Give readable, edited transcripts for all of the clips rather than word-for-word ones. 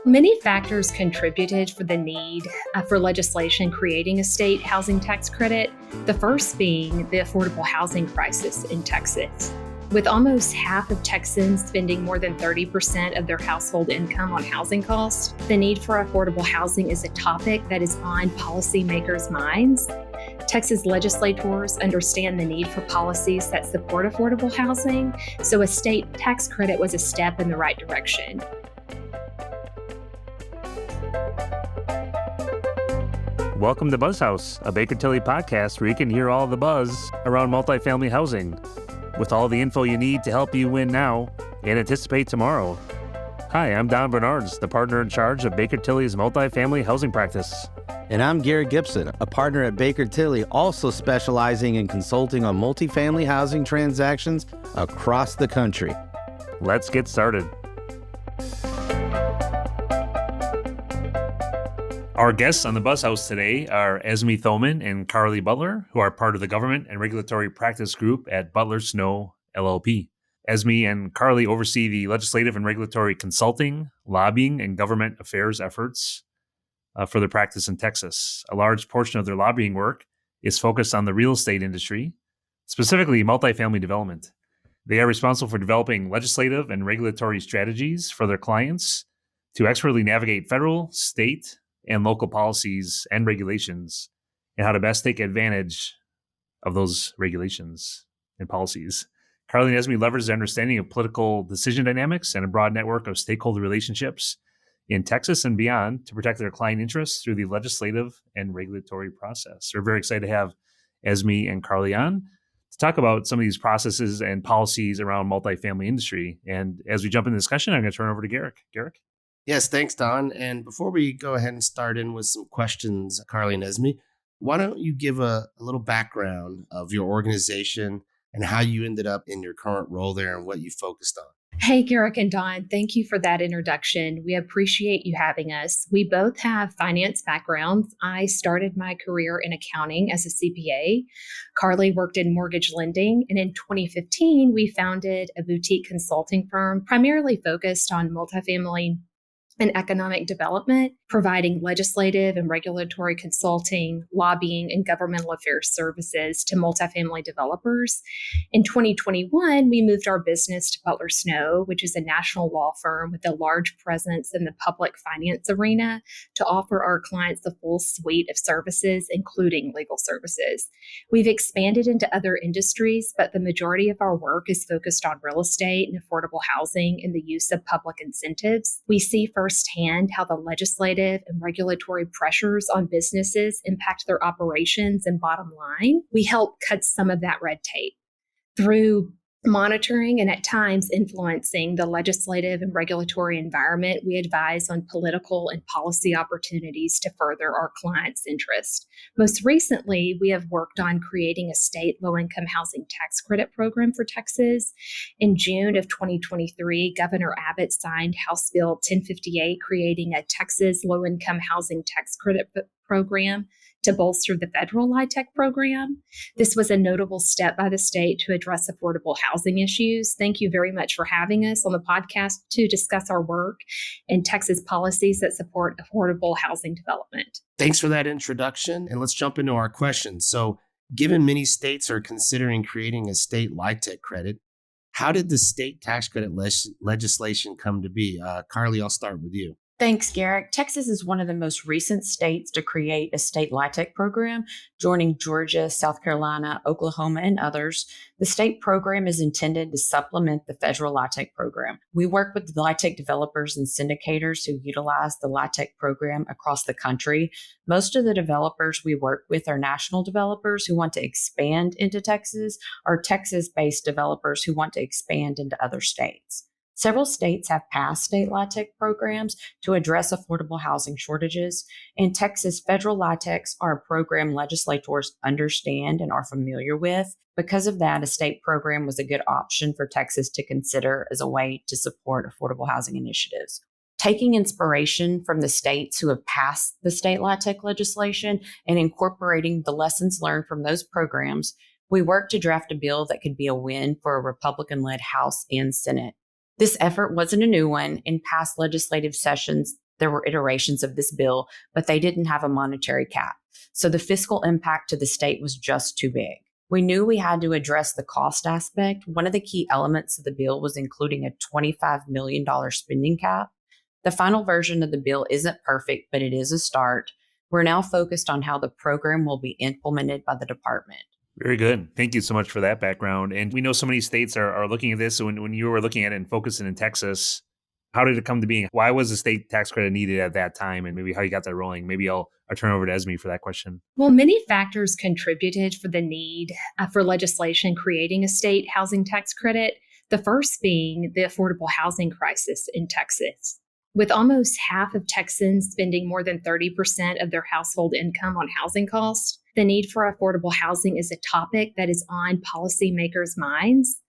Many factors contributed for the need for legislation creating a state housing tax credit, the first being the affordable housing crisis in Texas. With almost half of Texans spending more than 30% of their household income on housing costs, the need for affordable housing is a topic that is on policymakers' minds. Texas legislators understand the need for policies that support affordable housing, so a state tax credit was a step in the right direction. Welcome to BuzzHouse, a Baker Tilly podcast where you can hear all the buzz around multifamily housing, with all the info you need to help you win now and anticipate tomorrow. Hi, I'm Don Bernards, the partner in charge of Baker Tilly's multifamily housing practice. And I'm Garrick Gibson, a partner at Baker Tilly, also specializing in consulting on multifamily housing transactions across the country. Let's get started. Our guests on the BuzzHouse today are Esme Thoman and Carley Butler, who are part of the Government and Regulatory Practice Group at Butler Snow LLP. Esme and Carley oversee the legislative and regulatory consulting, lobbying, and government affairs efforts for their practice in Texas. A large portion of their lobbying work is focused on the real estate industry, specifically multifamily development. They are responsible for developing legislative and regulatory strategies for their clients to expertly navigate federal, state, and local policies and regulations, and how to best take advantage of those regulations and policies. Carley and Esme leverage their understanding of political decision dynamics and a broad network of stakeholder relationships in Texas and beyond to protect their client interests through the legislative and regulatory process. We're very excited to have Esme and Carley on to talk about some of these processes and policies around multifamily industry. And as we jump into the discussion, I'm going to turn over to Garrick. Garrick? Yes, thanks, Don. And before we go ahead and start in with some questions, Carley and Esme, why don't you give a little background of your organization and how you ended up in your current role there and what you focused on? Hey, Garrick and Don, thank you for that introduction. We appreciate you having us. We both have finance backgrounds. I started my career in accounting as a CPA. Carley worked in mortgage lending. And in 2015, we founded a boutique consulting firm primarily focused on multifamily and economic development, providing legislative and regulatory consulting, lobbying, and governmental affairs services to multifamily developers. In 2021, we moved our business to Butler Snow, which is a national law firm with a large presence in the public finance arena, to offer our clients the full suite of services, including legal services. We've expanded into other industries, but the majority of our work is focused on real estate and affordable housing and the use of public incentives. We see firsthand how the legislative and regulatory pressures on businesses impact their operations and bottom line. We help cut some of that red tape through monitoring and at times influencing the legislative and regulatory environment. We advise on political and policy opportunities to further our clients' interest. Most recently, we have worked on creating a state low-income housing tax credit program for Texas. In June of 2023, Governor Abbott signed House Bill 1058, creating a Texas low-income housing tax credit program to bolster the federal LIHTC program. This was a notable step by the state to address affordable housing issues. Thank you very much for having us on the podcast to discuss our work and Texas policies that support affordable housing development. Thanks for that introduction. And let's jump into our questions. So, given many states are considering creating a state LIHTC credit, how did the state tax credit legislation come to be? Carley, I'll start with you. Thanks, Garrick. Texas is one of the most recent states to create a state LIHTC program, joining Georgia, South Carolina, Oklahoma, and others. The state program is intended to supplement the federal LIHTC program. We work with the LIHTC developers and syndicators who utilize the LIHTC program across the country. Most of the developers we work with are national developers who want to expand into Texas, or Texas-based developers who want to expand into other states. Several states have passed state LIHTC programs to address affordable housing shortages. In Texas, federal LIHTCs are a program legislators understand and are familiar with. Because of that, a state program was a good option for Texas to consider as a way to support affordable housing initiatives. Taking inspiration from the states who have passed the state LIHTC legislation and incorporating the lessons learned from those programs, we worked to draft a bill that could be a win for a Republican-led House and Senate. This effort wasn't a new one. In past legislative sessions, there were iterations of this bill, but they didn't have a monetary cap. So the fiscal impact to the state was just too big. We knew we had to address the cost aspect. One of the key elements of the bill was including a $25 million spending cap. The final version of the bill isn't perfect, but it is a start. We're now focused on how the program will be implemented by the department. Very good. Thank you so much for that background. And we know so many states are looking at this. So when you were looking at it and focusing in Texas, how did it come to being? Why was the state tax credit needed at that time? And maybe how you got that rolling? Maybe I'll turn over to Esme for that question. Well, many factors contributed for the need for legislation creating a state housing tax credit. The first being the affordable housing crisis in Texas. With almost half of Texans spending more than 30% of their household income on housing costs, the need for affordable housing is a topic that is on policymakers' minds.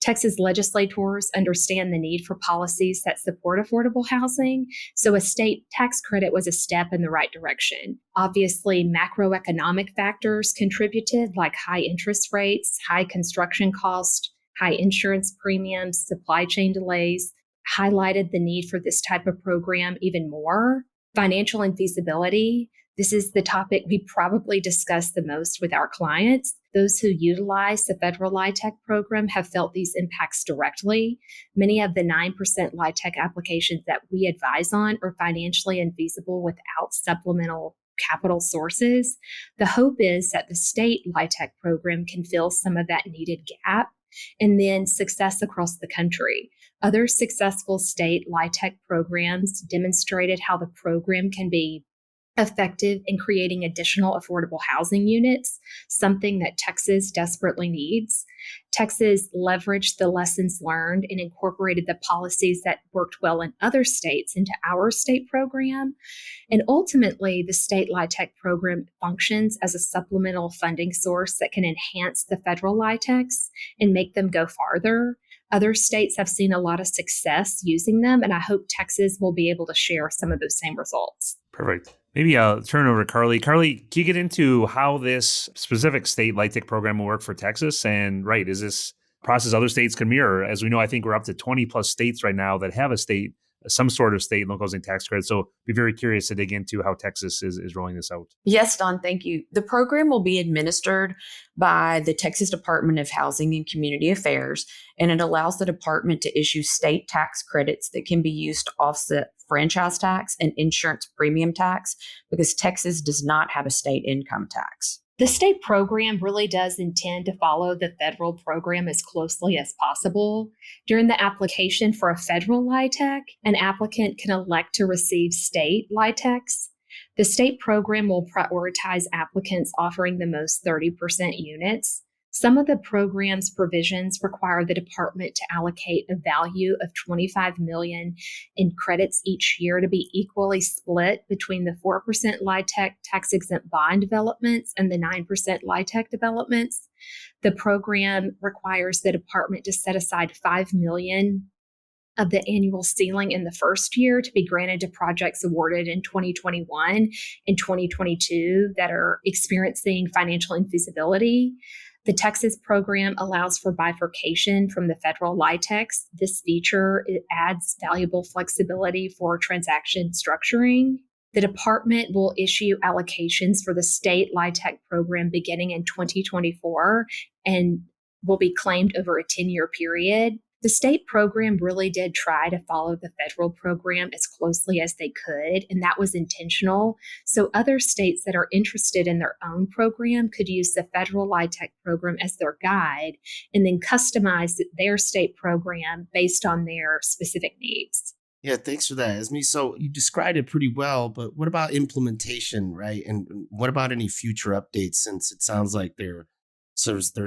Texas legislators understand the need for policies that support affordable housing, so a state tax credit was a step in the right direction. Obviously, macroeconomic factors contributed, like high interest rates, high construction costs, high insurance premiums, supply chain delays, highlighted the need for this type of program even more. Financial infeasibility. This is the topic we probably discuss the most with our clients. Those who utilize the federal LIHTC program have felt these impacts directly. Many of the 9% LIHTC applications that we advise on are financially infeasible without supplemental capital sources. The hope is that the state LIHTC program can fill some of that needed gap, and then success across the country. Other successful state LIHTC programs demonstrated how the program can be effective in creating additional affordable housing units, something that Texas desperately needs. Texas leveraged the lessons learned and incorporated the policies that worked well in other states into our state program. And ultimately, the state LIHTC program functions as a supplemental funding source that can enhance the federal LIHTCs and make them go farther. Other states have seen a lot of success using them, and I hope Texas will be able to share some of those same results. Perfect. Maybe I'll turn over to Carley. Carley, can you get into how this specific state LIHTC program will work for Texas? And is this process other states can mirror? As we know, I think we're up to 20 plus states right now that have some sort of state local housing tax credit. So be very curious to dig into how Texas is rolling this out. Yes, Don, thank you. The program will be administered by the Texas Department of Housing and Community Affairs, and it allows the department to issue state tax credits that can be used to offset franchise tax and insurance premium tax because Texas does not have a state income tax. The state program really does intend to follow the federal program as closely as possible. During the application for a federal LIHTC, an applicant can elect to receive state LIHTCs. The state program will prioritize applicants offering the most 30% units. Some of the program's provisions require the department to allocate a value of $25 million in credits each year to be equally split between the 4% LIHTC tax-exempt bond developments and the 9% LIHTC developments. The program requires the department to set aside $5 million of the annual ceiling in the first year to be granted to projects awarded in 2021 and 2022 that are experiencing financial infeasibility. The Texas program allows for bifurcation from the federal LIHTCs. This feature adds valuable flexibility for transaction structuring. The department will issue allocations for the state LIHTC program beginning in 2024 and will be claimed over a 10-year period. The state program really did try to follow the federal program as closely as they could, and that was intentional. So other states that are interested in their own program could use the federal LIHTC program as their guide and then customize their state program based on their specific needs. Yeah, thanks for that, Esme. So you described it pretty well, but what about implementation, right? And what about any future updates, since it sounds like there's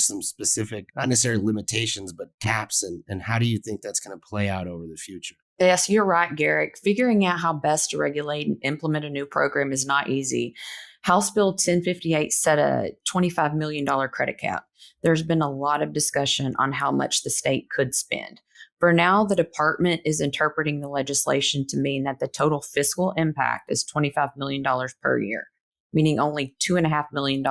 some specific, not necessarily limitations, but caps, and how do you think that's going to play out over the future? Yes, you're right, Garrick. Figuring out how best to regulate and implement a new program is not easy. House Bill 1058 set a $25 million credit cap. There's been a lot of discussion on how much the state could spend. For now, the department is interpreting the legislation to mean that the total fiscal impact is $25 million per year, meaning only $2.5 million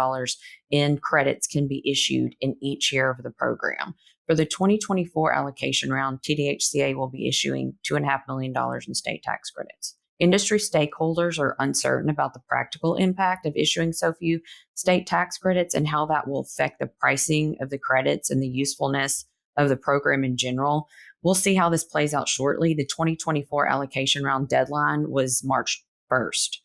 in credits can be issued in each year of the program. For the 2024 allocation round, TDHCA will be issuing $2.5 million in state tax credits. Industry stakeholders are uncertain about the practical impact of issuing so few state tax credits and how that will affect the pricing of the credits and the usefulness of the program in general. We'll see how this plays out shortly. The 2024 allocation round deadline was March 1st.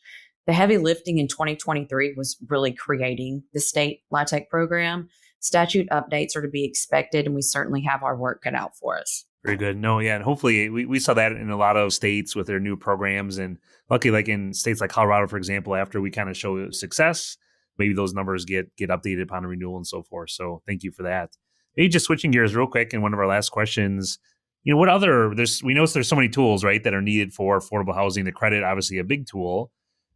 The heavy lifting in 2023 was really creating the state LIHTC program. Statute updates are to be expected, and we certainly have our work cut out for us. Very good. No, yeah. And hopefully we saw that in a lot of states with their new programs. And luckily, like in states like Colorado, for example, after we kind of show success, maybe those numbers get updated upon a renewal and so forth. So thank you for that. Maybe just switching gears real quick. And one of our last questions, we notice there's so many tools, right, that are needed for affordable housing. The credit, obviously a big tool.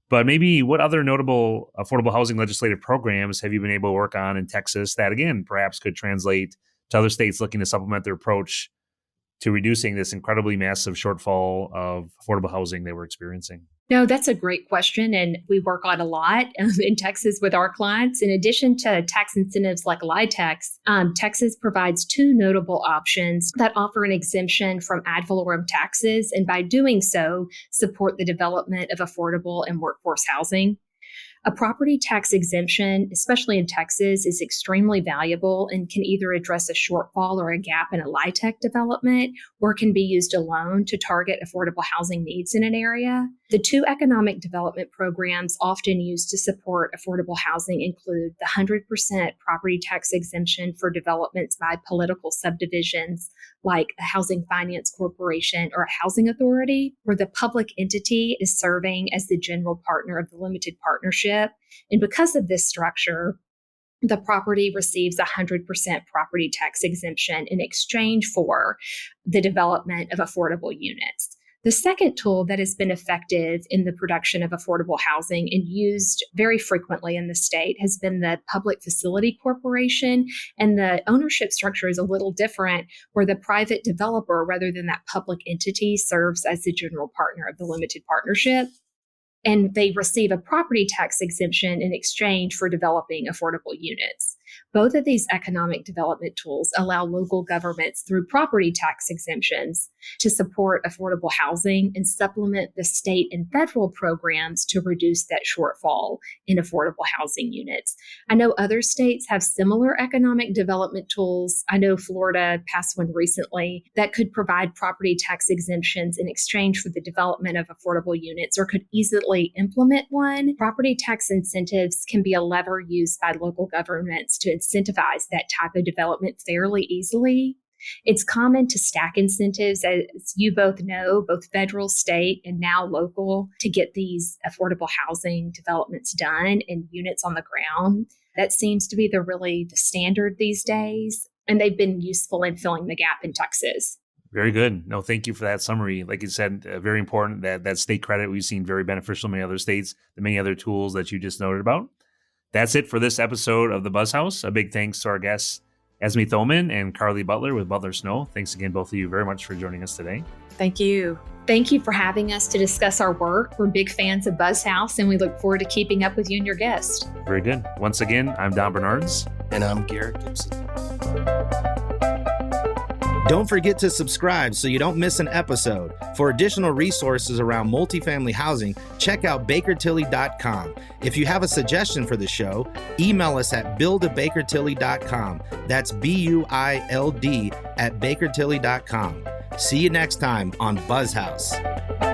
But maybe what other notable affordable housing legislative programs have you been able to work on in Texas that, again, perhaps could translate to other states looking to supplement their approach to reducing this incredibly massive shortfall of affordable housing they were experiencing? No, that's a great question. And we work on a lot in Texas with our clients. In addition to tax incentives like LIHTC, Texas provides two notable options that offer an exemption from ad valorem taxes, and by doing so, support the development of affordable and workforce housing. A property tax exemption, especially in Texas, is extremely valuable and can either address a shortfall or a gap in a LIHTC development, or can be used alone to target affordable housing needs in an area. The two economic development programs often used to support affordable housing include the 100% property tax exemption for developments by political subdivisions like a housing finance corporation or a housing authority, where the public entity is serving as the general partner of the limited partnership. And because of this structure, the property receives 100% property tax exemption in exchange for the development of affordable units. The second tool that has been effective in the production of affordable housing and used very frequently in the state has been the Public Facility Corporation. And the ownership structure is a little different, where the private developer, rather than that public entity, serves as the general partner of the limited partnership. And they receive a property tax exemption in exchange for developing affordable units. Both of these economic development tools allow local governments, through property tax exemptions, to support affordable housing and supplement the state and federal programs to reduce that shortfall in affordable housing units. I know other states have similar economic development tools. I know Florida passed one recently that could provide property tax exemptions in exchange for the development of affordable units, or could easily implement one. Property tax incentives can be a lever used by local governments to incentivize that type of development fairly easily. It's common to stack incentives, as you both know, both federal, state, and now local, to get these affordable housing developments done and units on the ground. That seems to be the standard these days, and they've been useful in filling the gap in Texas. Very good. No, thank you for that summary. Like you said, very important that state credit we've seen very beneficial in many other states, the many other tools that you just noted about. That's it for this episode of the BuzzHouse. A big thanks to our guests, Esme Thoman and Carley Butler with Butler Snow. Thanks again, both of you, very much for joining us today. Thank you. Thank you for having us to discuss our work. We're big fans of BuzzHouse, and we look forward to keeping up with you and your guests. Very good. Once again, I'm Don Bernards. And I'm Garrick Gibson. Don't forget to subscribe so you don't miss an episode. For additional resources around multifamily housing, check out bakertilly.com. If you have a suggestion for the show, email us at build@bakertilly.com. That's BUILD at bakertilly.com. See you next time on BuzzHouse.